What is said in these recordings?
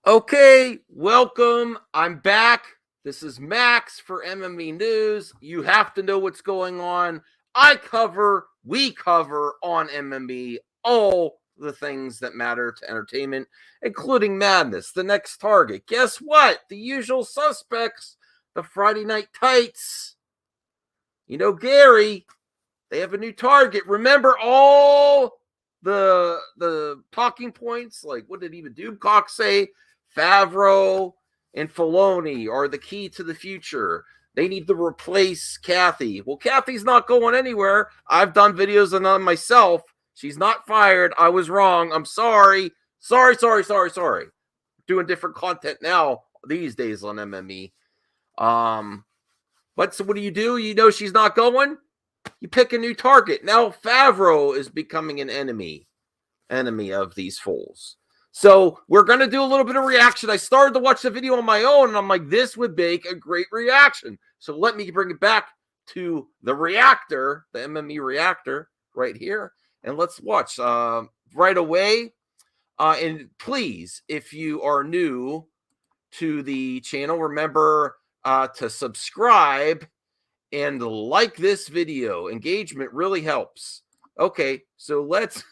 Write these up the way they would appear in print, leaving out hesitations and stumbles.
Okay, welcome. I'm back. This is Max for MME News. You have to know what's going on. We cover on MME all the things that matter to entertainment, including madness, the next target. Guess what? The usual suspects, the Friday Night Tights. You know, Gary, they have a new target. Remember all the talking points? Like, what did even Dubcock say? Favreau and Filoni are the key to the future. They need to replace Kathy. Well, Kathy's not going anywhere. I've done videos on them myself. She's not fired. I was wrong. I'm sorry. Sorry. Doing different content now these days on MME. But so what do? You know she's not going? You pick a new target. Now Favreau is becoming an enemy of these fools. So we're going to do a little bit of reaction. I started to watch the video on my own, and I'm like, this would make a great reaction. So let me bring it back to the reactor, the MME reactor right here, and let's watch right away. And please, if you are new to the channel, remember to subscribe and like this video. Engagement really helps. Okay, so let's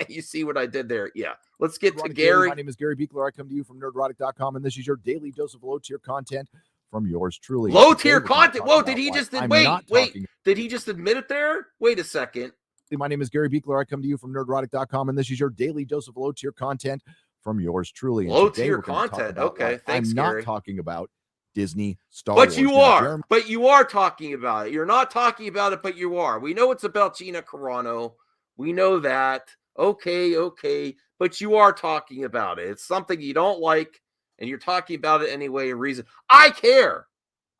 you see what I did there. Yeah, let's get to Gary. My name is Gary Beekler. I come to you from Nerdrotic.com, and this is your daily dose of low-tier content from yours truly. Low-tier content? Whoa, did he just did he just admit it there? Wait a second. My name is Gary Beekler. I come to you from Nerdrotic.com, and this is your daily dose of low-tier content from yours truly. Low-tier content. Okay, thanks, Gary. I'm not talking about Disney, Star Wars. But you are. But you are talking about it. You're not talking about it, but you are. We know it's about Gina Carano. We know that. Okay. But you are talking about it. It's something you don't like, and you're talking about it anyway. A reason. I care.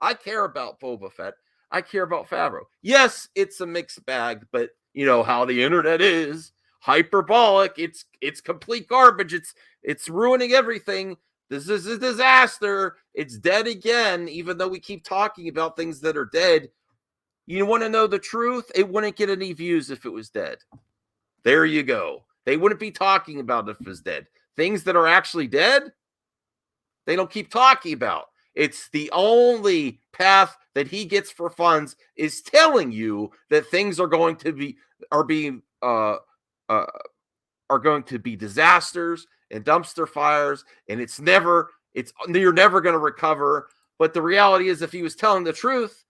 I care about Boba Fett. I care about Favreau. Yes, it's a mixed bag, but you know how the internet is. Hyperbolic. It's complete garbage. It's ruining everything. This is a disaster. It's dead again, even though we keep talking about things that are dead. You want to know the truth? It wouldn't get any views if it was dead. There you go. They wouldn't be talking about it if it was dead. Things that are actually dead, they don't keep talking about. It's the only path that he gets for funds is telling you that things are going to be disasters and dumpster fires, and you're never going to recover. But the reality is, if he was telling the truth,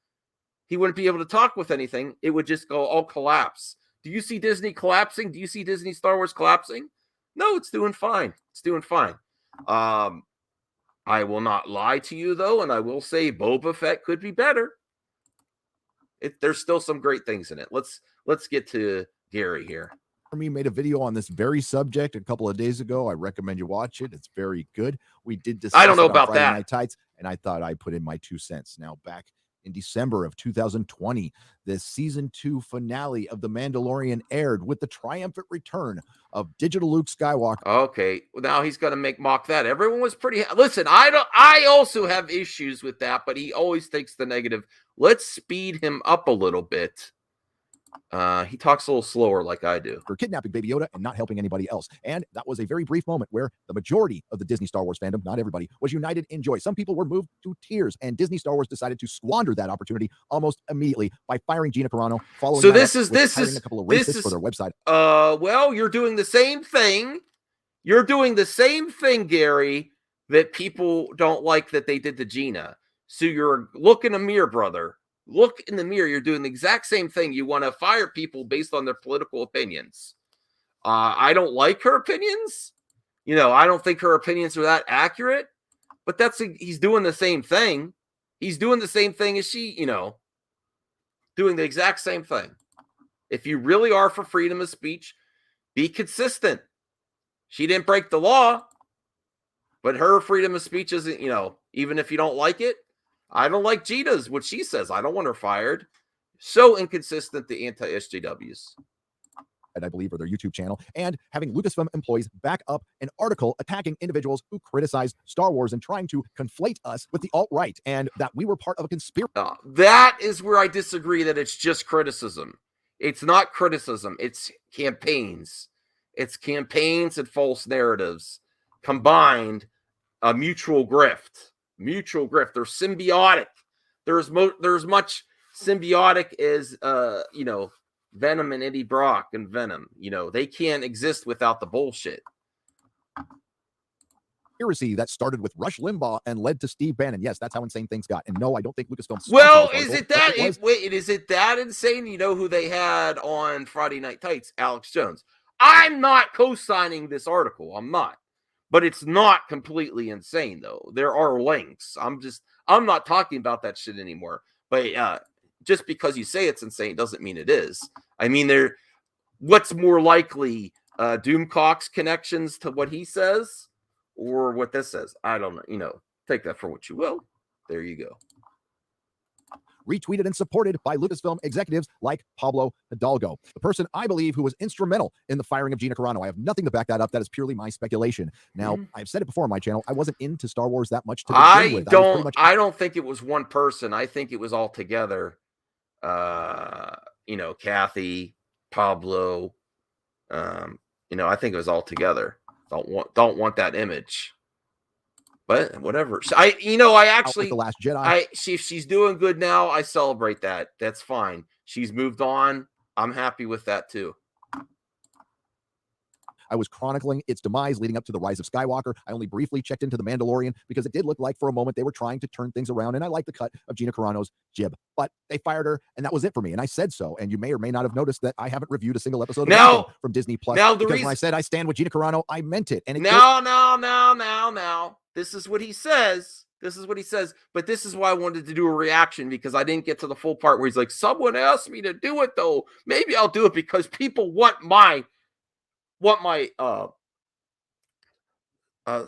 he wouldn't be able to talk with anything. It would just go all collapse. Do you see Disney collapsing? Do you see Disney Star Wars collapsing? No, it's doing fine. It's doing fine. I will not lie to you, though, and I will say Boba Fett could be better. There's still some great things in it. Let's get to Gary here. Me made a video on this very subject a couple of days ago. I recommend you watch it. It's very good. We did discuss I don't know about Friday that. Night Tights, and I thought I'd put in my 2 cents. Now, back in December of 2020, the season 2 finale of The Mandalorian aired with the triumphant return of digital Luke Skywalker. Okay, well, now he's going to mock that. Everyone was pretty. Listen, I also have issues with that, but he always takes the negative. Let's speed him up a little bit. He talks a little slower like I do. For kidnapping Baby Yoda and not helping anybody else. And that was a very brief moment where the majority of the Disney Star Wars fandom, not everybody, was united in joy. Some people were moved to tears, and Disney Star Wars decided to squander that opportunity almost immediately by firing Gina Carano. Following so this is a couple of racists for their website. Well, you're doing the same thing. You're doing the same thing, Gary, that people don't like that they did to Gina. So you're look in the mirror, brother. Look in the mirror. You're doing the exact same thing. You want to fire people based on their political opinions. I don't like her opinions. You know, I don't think her opinions are that accurate. But he's doing the same thing. He's doing the same thing as she, doing the exact same thing. If you really are for freedom of speech, be consistent. She didn't break the law, but her freedom of speech isn't, even if you don't like it. I don't like Gina's, what she says. I don't want her fired. So inconsistent, the anti-SJWs. I believe, or their YouTube channel, and having Lucasfilm employees back up an article attacking individuals who criticized Star Wars and trying to conflate us with the alt-right, and that we were part of a conspiracy. That is where I disagree, that it's just criticism. It's not criticism. It's campaigns. It's campaigns and false narratives combined a mutual grift. Mutual grift. They're symbiotic. There's much symbiotic as Venom and Eddie Brock and Venom. They can't exist without the bullshit. Conspiracy that started with Rush Limbaugh and led to Steve Bannon. Yes, that's how insane things got. And no, I don't think Lucasfilm. Well, is it that? Is it that insane? You know who they had on Friday Night Tights? Alex Jones. I'm not co-signing this article. I'm not. But it's not completely insane, though. There are links. I'm not talking about that shit anymore. But just because you say it's insane doesn't mean it is. I mean, what's more likely, Doomcock's connections to what he says or what this says? I don't know. Take that for what you will. There you go. Retweeted and supported by Lucasfilm executives like Pablo Hidalgo, the person I believe who was instrumental in the firing of Gina Carano. I have nothing to back that up. That is purely my speculation. Now, I've said it before on my channel. I wasn't into Star Wars that much to begin with. I don't think it was one person. I think it was all together. Kathy, Pablo. I think it was all together. Don't want that image. But whatever. I actually like The Last Jedi. If she's doing good now, I celebrate that. That's fine. She's moved on. I'm happy with that too. I was chronicling its demise leading up to the rise of Skywalker. I only briefly checked into The Mandalorian because it did look like for a moment they were trying to turn things around, and I like the cut of Gina Carano's jib. But they fired her, and that was it for me. And I said so. And you may or may not have noticed that I haven't reviewed a single episode of from Disney Plus. Because when I said I stand with Gina Carano, I meant it. And now. This is what he says. But this is why I wanted to do a reaction, because I didn't get to the full part where he's like, someone asked me to do it, though. Maybe I'll do it because people want my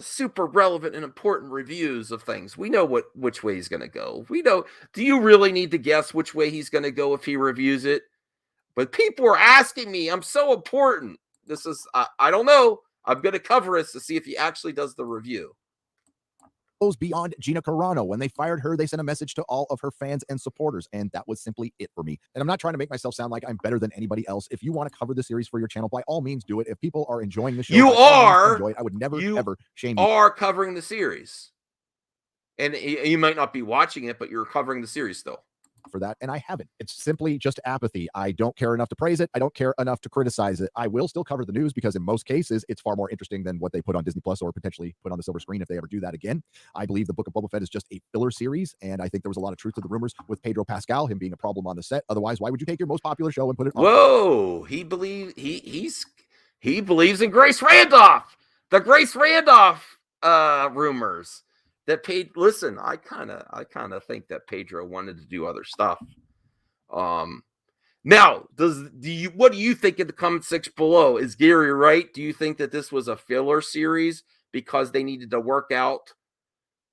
super relevant and important reviews of things. We know which way he's going to go. We know. Do you really need to guess which way he's going to go if he reviews it? But people are asking me. I'm so important. This is, I don't know. I'm going to cover this to see if he actually does the review. Goes beyond Gina Carano. When they fired her, they sent a message to all of her fans and supporters, and that was simply it for me. And I'm not trying to make myself sound like I'm better than anybody else. If you want to cover the series for your channel, by all means do it. If people are enjoying the show, enjoy it. I would never ever shame you. You are covering the series, and you might not be watching it, but you're covering the series still. For that, and I haven't. It's simply just apathy. I don't care enough to praise it. I don't care enough to criticize it. I will still cover the news because in most cases it's far more interesting than what they put on Disney Plus or potentially put on the silver screen if they ever do that again. I believe the Book of Boba Fett is just a filler series, and I think there was a lot of truth to the rumors with Pedro Pascal, him being a problem on the set. Otherwise, why would you take your most popular show and put it on? Whoa, he believes in Grace Randolph. The Grace Randolph rumors. Listen, I kind of think that Pedro wanted to do other stuff. Now, what do you think in the comment section below? Is Gary right? Do you think that this was a filler series because they needed to work out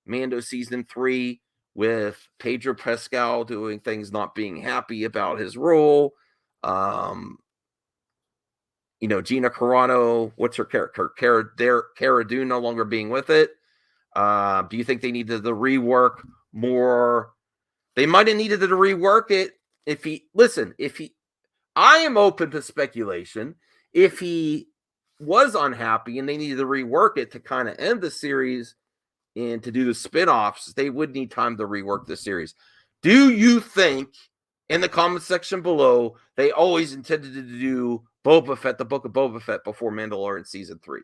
Mando season 3 with Pedro Pascal doing things, not being happy about his role? Gina Carano, what's her character? Cara Dune no longer being with it. Do you think they needed to rework more? They might have needed to rework it I am open to speculation. If he was unhappy and they needed to rework it to kind of end the series and to do the spin-offs, they would need time to rework the series. Do you think, in the comment section below, they always intended to do Boba Fett, the Book of Boba Fett, before Mandalorian season 3?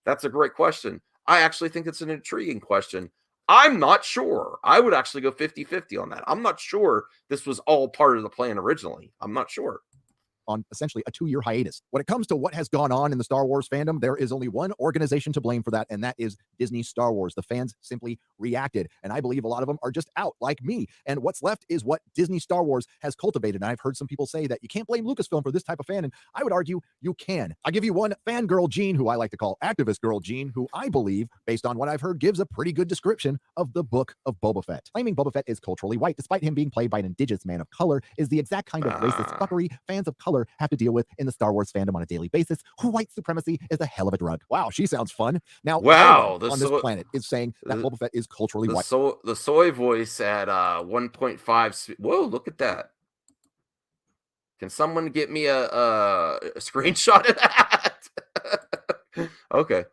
That's a great question. I actually think it's an intriguing question. I'm not sure. I would actually go 50-50 on that. I'm not sure this was all part of the plan originally. I'm not sure. On essentially a 2-year hiatus. When it comes to what has gone on in the Star Wars fandom, there is only one organization to blame for that, and that is Disney Star Wars. The fans simply reacted, and I believe a lot of them are just out, like me. And what's left is what Disney Star Wars has cultivated. And I've heard some people say that you can't blame Lucasfilm for this type of fan, and I would argue you can. I'll give you one fangirl Jean, who I like to call activist girl Jean, who I believe, based on what I've heard, gives a pretty good description of the Book of Boba Fett. Claiming Boba Fett is culturally white, despite him being played by an indigenous man of color, is the exact kind of racist fuckery fans of color have to deal with in the Star Wars fandom on a daily basis. White supremacy is a hell of a drug. Wow, she sounds fun. Now, on this planet is saying that Boba Fett is culturally white. The soy voice at 1.5. Whoa, look at that. Can someone get me a screenshot of that? Okay.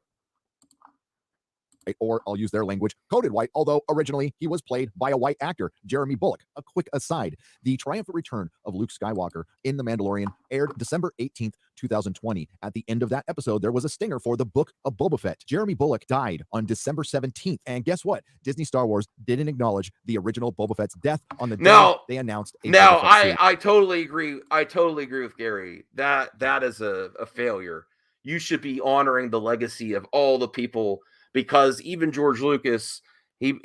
or I'll use their language, coded white, although originally he was played by a white actor, Jeremy Bulloch. A quick aside, the triumphant return of Luke Skywalker in The Mandalorian aired December 18th, 2020. At the end of that episode, there was a stinger for the Book of Boba Fett. Jeremy Bulloch died on December 17th, and guess what? Disney Star Wars didn't acknowledge the original Boba Fett's death on the day they announced a Boba Fett series. I totally agree. I totally agree with Gary. That is a failure. You should be honoring the legacy of all the people, because even George Lucas, he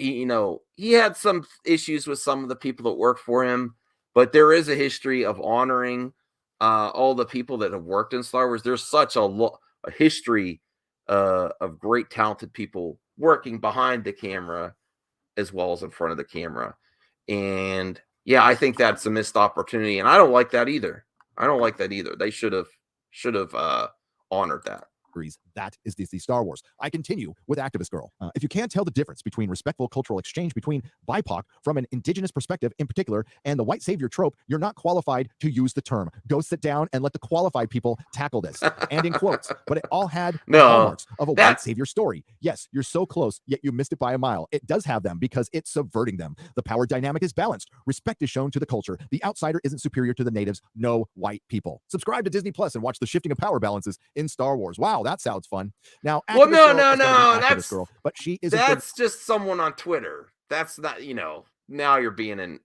had some issues with some of the people that work for him, but there is a history of honoring all the people that have worked in Star Wars. There's such a history of great talented people working behind the camera as well as in front of the camera. And yeah, I think that's a missed opportunity, and I don't like that either. They should have honored that. That is Disney Star Wars. I continue with Activist Girl. If you can't tell the difference between respectful cultural exchange between BIPOC from an indigenous perspective in particular and the white savior trope, you're not qualified to use the term. Go sit down and let the qualified people tackle this. And in quotes, but it all had the hallmarks of a white savior story. Yes, you're so close, yet you missed it by a mile. It does have them because it's subverting them. The power dynamic is balanced. Respect is shown to the culture. The outsider isn't superior to the natives. No white people. Subscribe to Disney Plus and watch the shifting of power balances in Star Wars. Wow, that sounds fun. Now, well, no, that's girl, but she is. That's just someone on Twitter. That's not, now you're being in.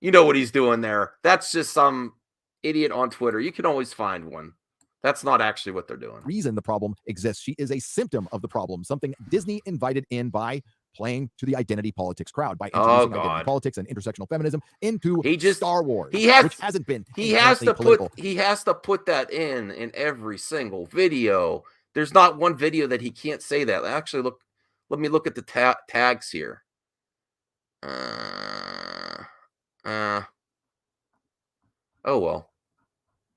You know what he's doing there. That's just some idiot on Twitter. You can always find one. That's not actually what they're doing. Reason the problem exists. She is a symptom of the problem. Something Disney invited in by playing to the identity politics crowd, by introducing identity politics and intersectional feminism into Star Wars, which hasn't been. He has to put that in every single video. There's not one video that he can't say that. Actually, let me look at the tags here. Oh well,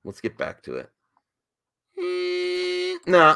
let's get back to it. Nah.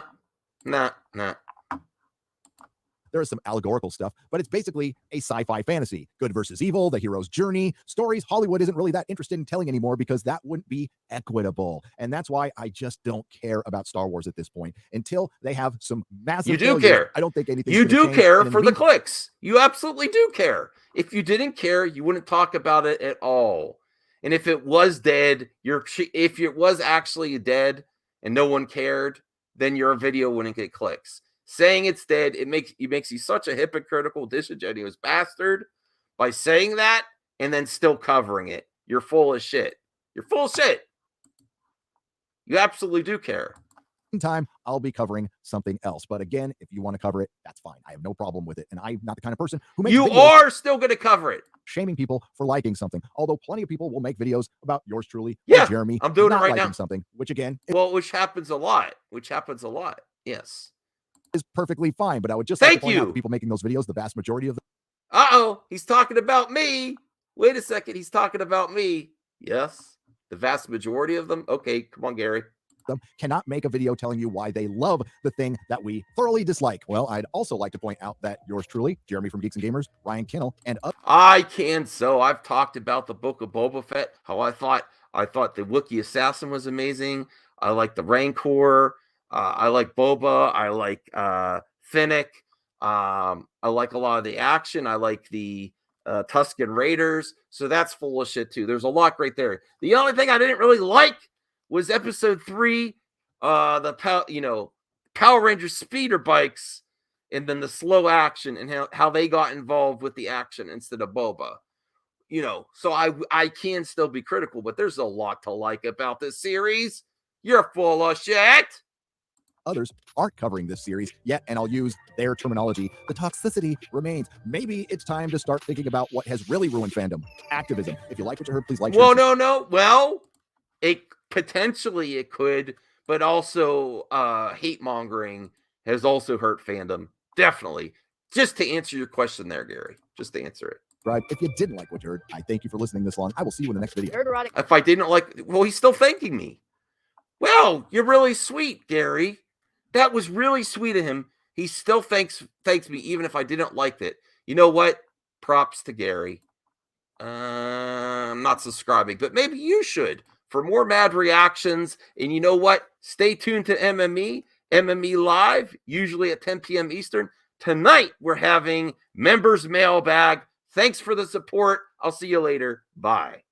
There is some allegorical stuff, but it's basically a sci-fi fantasy. Good versus evil, the hero's journey, stories Hollywood isn't really that interested in telling anymore because that wouldn't be equitable. And that's why I just don't care about Star Wars at this point until they have some massive. You do care. I don't think anything. You do care for the clicks. You absolutely do care. If you didn't care, you wouldn't talk about it at all. And if it was dead, if it was actually dead and no one cared, then your video wouldn't get clicks. Saying it's dead, it makes you such a hypocritical, disingenuous bastard by saying that and then still covering it. You're full of shit. You're full of shit. You absolutely do care. Time I'll be covering something else, but again, if you want to cover it, that's fine. I have no problem with it, and I'm not the kind of person who makes. You are still going to cover it, shaming people for liking something. Although plenty of people will make videos about yours truly, yeah, Jeremy. I'm doing not it right liking now. Something, which again, which happens a lot. Yes. Is perfectly fine, but I would just like to point out the people making those videos, the vast majority of them. He's talking about me. Wait a second, he's talking about me. Yes, the vast majority of them. Okay, come on, Gary. Them cannot make a video telling you why they love the thing that we thoroughly dislike. Well, I'd also like to point out that yours truly, Jeremy from Geeks and Gamers, Ryan Kinnell, and I've talked about the Book of Boba Fett, how I thought the Wookiee assassin was amazing. I like the Rancor. I like Boba. I like Finnick. I like a lot of the action. I like the Tusken Raiders. So that's full of shit too. There's a lot right there. The only thing I didn't really like was episode 3, the Power Rangers speeder bikes, and then the slow action and how they got involved with the action instead of Boba. So I can still be critical, but there's a lot to like about this series. You're full of shit. Others aren't covering this series yet, and I'll use their terminology. The toxicity remains. Maybe it's time to start thinking about what has really ruined fandom: activism. If you like what you heard, please like. Well, no. Well, it could, but also hate mongering has also hurt fandom. Definitely. Just to answer your question there, Gary. Just to answer it. Right. If you didn't like what you heard, I thank you for listening this long. I will see you in the next video. Nerdrotic. If I didn't like, well, he's still thanking me. Well, you're really sweet, Gary. That was really sweet of him. He still thanks me, even if I didn't like it. You know what? Props to Gary. I'm not subscribing, but maybe you should for more mad reactions. And you know what? Stay tuned to MME MME Live, usually at 10 p.m. Eastern. Tonight, we're having Members Mailbag. Thanks for the support. I'll see you later. Bye.